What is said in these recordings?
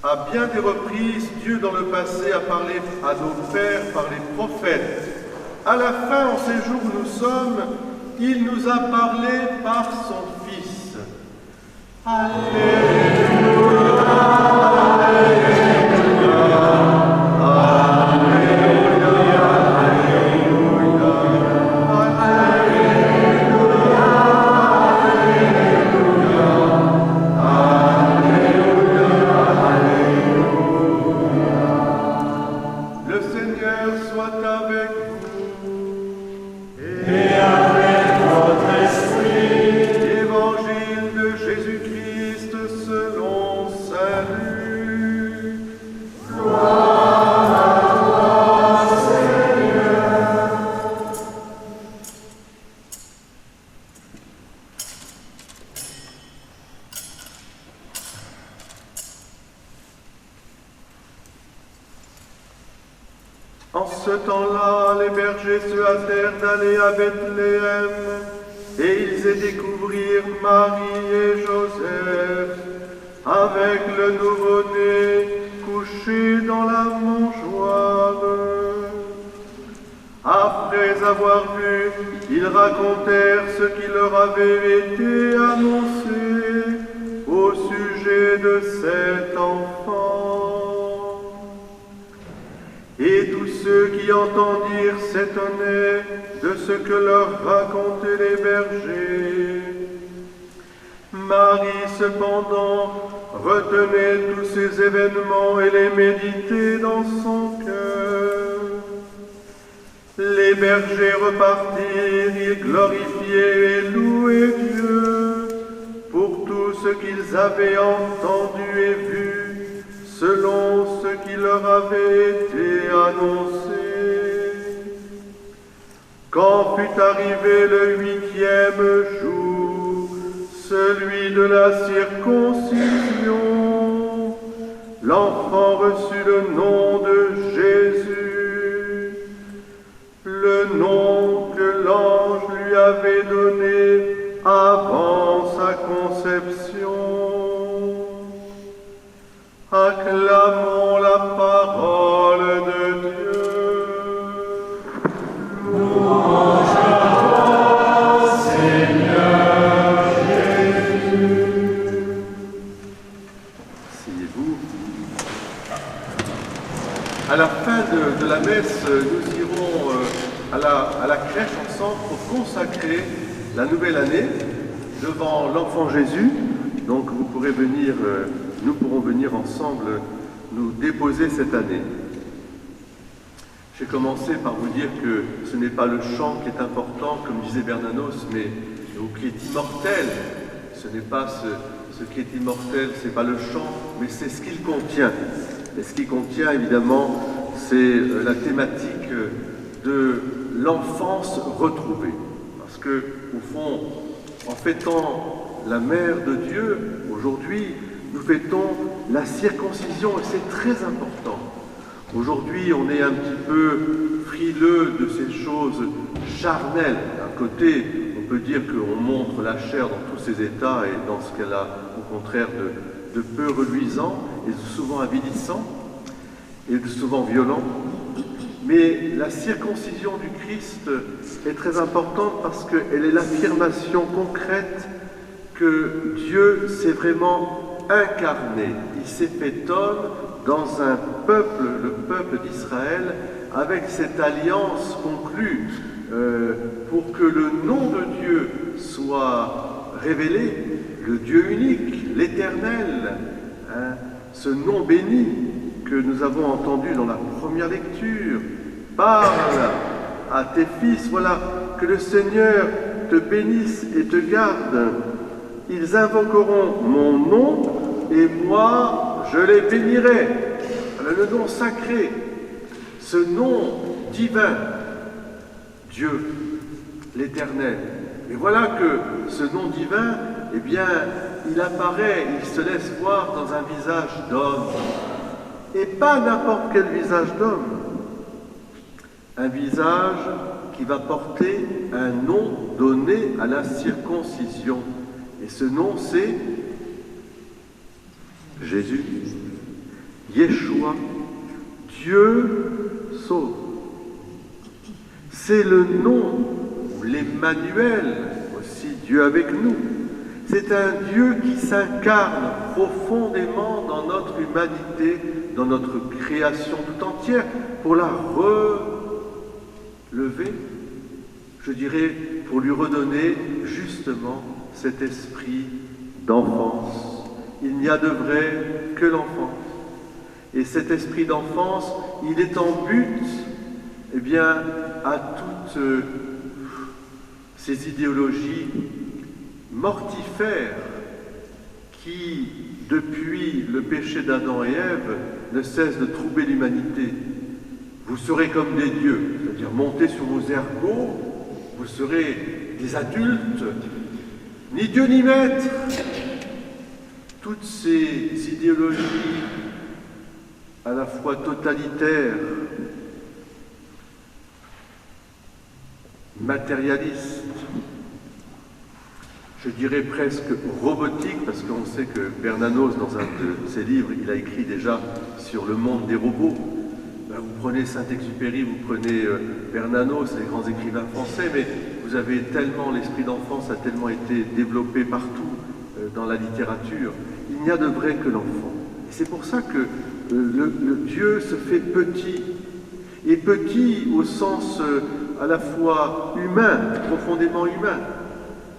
À bien des reprises, Dieu dans le passé a parlé à nos pères par les prophètes. À la fin, en ces jours où nous sommes, il nous a parlé par son Fils. Alléluia, En ce temps-là, les bergers se hâtèrent d'aller à Bethléem, et ils y découvrirent Marie et Joseph, avec le nouveau-né couché dans la mangeoire. Après avoir vu, ils racontèrent ce qui leur avait été annoncé au sujet de cet enfant. Et tous ceux qui entendirent s'étonnaient de ce que leur racontaient les bergers. Marie, cependant, retenait tous ces événements et les méditait dans son cœur. Les bergers repartirent, ils glorifiaient et louaient Dieu pour tout ce qu'ils avaient entendu et vu, selon ce qui leur avait été annoncé. Quand fut arrivé le 8e jour, celui de la circoncision, l'enfant reçut le nom de Jésus, le nom que l'ange lui avait donné avant sa conception. Acclamons la parole de Dieu. Louange à toi, Seigneur Jésus. Asseyez-vous. À la fin de la messe, nous irons à la crèche ensemble pour consacrer la nouvelle année devant l'enfant Jésus. Donc vous pourrez venir, nous pourrons venir ensemble nous déposer cette année. J'ai commencé par vous dire que ce n'est pas le chant qui est important, comme disait Bernanos, mais ce qui est immortel. Ce n'est pas ce qui est immortel, ce n'est pas le chant, mais c'est ce qu'il contient. Et ce qu'il contient, évidemment, c'est la thématique de l'enfance retrouvée. Parce que, au fond, en fêtant la Mère de Dieu, aujourd'hui, nous fêtons la circoncision, et c'est très important. Aujourd'hui, on est un petit peu frileux de ces choses charnelles. D'un côté, on peut dire qu'on montre la chair dans tous ses états et dans ce qu'elle a, au contraire, de peu reluisant et de souvent avilissant et de souvent violent. Mais la circoncision du Christ est très importante parce qu'elle est l'affirmation concrète que Dieu s'est vraiment incarné. Il s'est fait homme dans un peuple, le peuple d'Israël, avec cette alliance conclue pour que le nom de Dieu soit révélé, le Dieu unique, l'Éternel, hein, ce nom béni que nous avons entendu dans la première lecture. Parle à tes fils, voilà, que le Seigneur te bénisse et te garde. Ils invoqueront mon nom et moi je les bénirai. Le nom sacré, ce nom divin, Dieu, l'Éternel. Et voilà que ce nom divin, eh bien, il apparaît, il se laisse voir dans un visage d'homme. Et pas n'importe quel visage d'homme. Un visage qui va porter un nom donné à la circoncision. Et ce nom, c'est Jésus. Yeshua, Dieu sauve. C'est le nom, ou l'Emmanuel, aussi Dieu avec nous. C'est un Dieu qui s'incarne profondément dans notre humanité, dans notre création tout entière, pour la relever, je dirais, pour lui redonner justement cet esprit d'enfance. Il n'y a de vrai que l'enfance. Et cet esprit d'enfance, il est en but, eh bien, à toutes ces idéologies mortifères qui, depuis le péché d'Adam et Ève, ne cessent de troubler l'humanité. Vous serez comme des dieux, c'est-à-dire montez sur vos ergots, vous serez des adultes, ni Dieu ni maître. Toutes ces idéologies à la fois totalitaires, matérialistes, je dirais presque robotiques, parce qu'on sait que Bernanos, dans un de ses livres, il a écrit déjà sur le monde des robots. Vous prenez Saint-Exupéry, vous prenez Bernanos, les grands écrivains français, mais vous avez tellement, l'esprit d'enfance a tellement été développé partout dans la littérature. Il n'y a de vrai que l'enfant. Et c'est pour ça que le Dieu se fait petit, et petit au sens à la fois humain, profondément humain,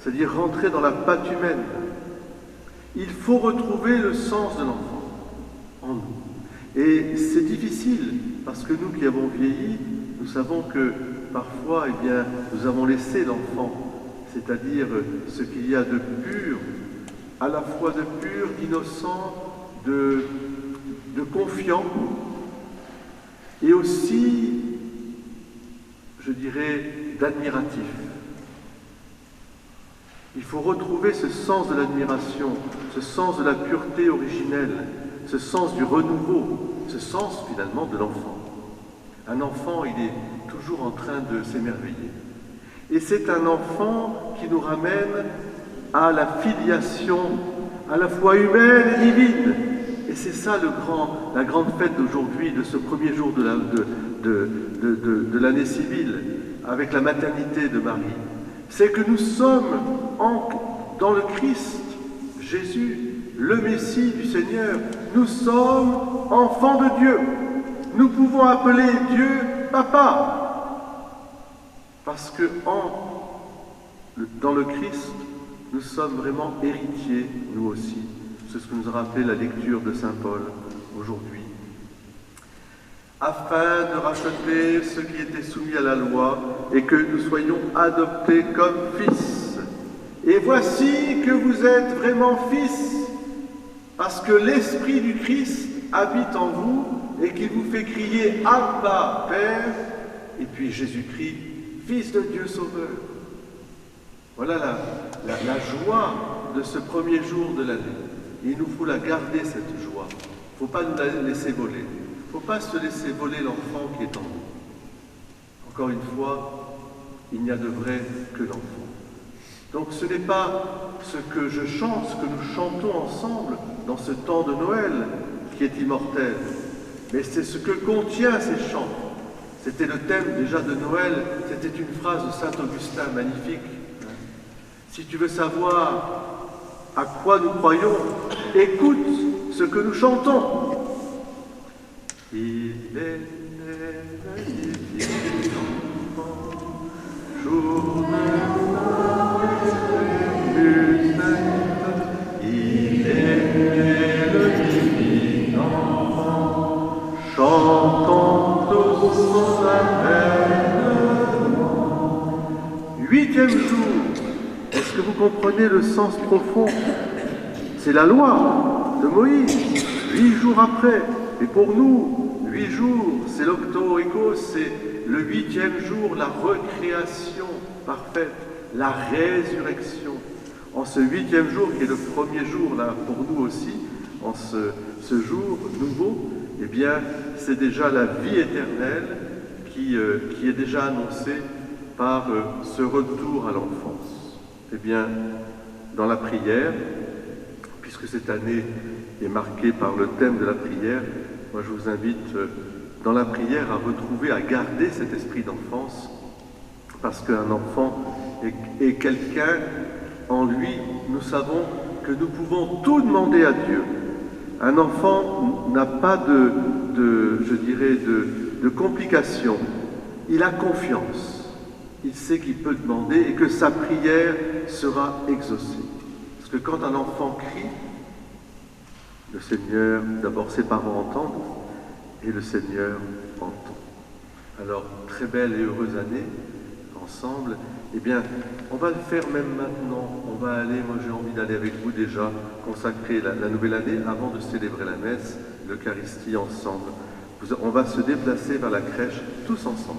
c'est-à-dire rentrer dans la patte humaine. Il faut retrouver le sens de l'enfant en nous. Et c'est difficile, parce que nous qui avons vieilli, nous savons que parfois, eh bien, nous avons laissé l'enfant, c'est-à-dire ce qu'il y a de pur, à la fois de pur, d'innocent, de confiant, et aussi, je dirais, d'admiratif. Il faut retrouver ce sens de l'admiration, ce sens de la pureté originelle, ce sens du renouveau, ce sens finalement de l'enfant. Un enfant, il est toujours en train de s'émerveiller. Et c'est un enfant qui nous ramène à la filiation, à la fois humaine et divine. Et c'est ça la grande fête d'aujourd'hui, de ce premier jour de l'année civile, avec la maternité de Marie. C'est que nous sommes dans le Christ, Jésus, le Messie du Seigneur. Nous sommes enfants de Dieu. Nous pouvons appeler Dieu Papa. Parce que dans le Christ, nous sommes vraiment héritiers, nous aussi. C'est ce que nous a rappelé la lecture de Saint Paul aujourd'hui. Afin de racheter ceux qui étaient soumis à la loi et que nous soyons adoptés comme fils. Et voici que vous êtes vraiment fils, parce que l'Esprit du Christ habite en vous et qu'il vous fait crier « Abba, Père » et puis Jésus-Christ, Fils de Dieu Sauveur. Voilà la joie de ce premier jour de l'année. Et il nous faut la garder, cette joie. Il ne faut pas nous la laisser voler. Il ne faut pas se laisser voler l'enfant qui est en nous. Encore une fois, il n'y a de vrai que l'enfant. Donc ce n'est pas ce que je chante, ce que nous chantons ensemble dans ce temps de Noël qui est immortel, mais c'est ce que contient ces chants. C'était le thème déjà de Noël, c'était une phrase de saint Augustin magnifique. Si tu veux savoir à quoi nous croyons, écoute ce que nous chantons. Il est né le divin enfant, jour il est né le divin enfant, chantons tous certainement. 8e jour. Est-ce que vous comprenez le sens profond? C'est la loi de Moïse, 8 jours après. Et pour nous, 8 jours, c'est l'octo-égos, c'est le 8e jour, la recréation parfaite, la résurrection. En ce 8e jour, qui est le premier jour là pour nous aussi, en ce jour nouveau, eh bien, c'est déjà la vie éternelle qui est déjà annoncée par ce retour à l'enfance. Eh bien, dans la prière, puisque cette année est marquée par le thème de la prière, moi je vous invite dans la prière à retrouver, à garder cet esprit d'enfance, parce qu'un enfant est quelqu'un, en lui, nous savons que nous pouvons tout demander à Dieu. Un enfant n'a pas de complications. Il a confiance. Il sait qu'il peut demander et que sa prière sera exaucée. Parce que quand un enfant crie, le Seigneur, d'abord ses parents entendent, et le Seigneur entend. Alors, très belle et heureuse année, ensemble. Eh bien, on va le faire même maintenant. On va aller, moi j'ai envie d'aller avec vous déjà, consacrer la nouvelle année avant de célébrer la messe, l'Eucharistie ensemble. On va se déplacer vers la crèche tous ensemble.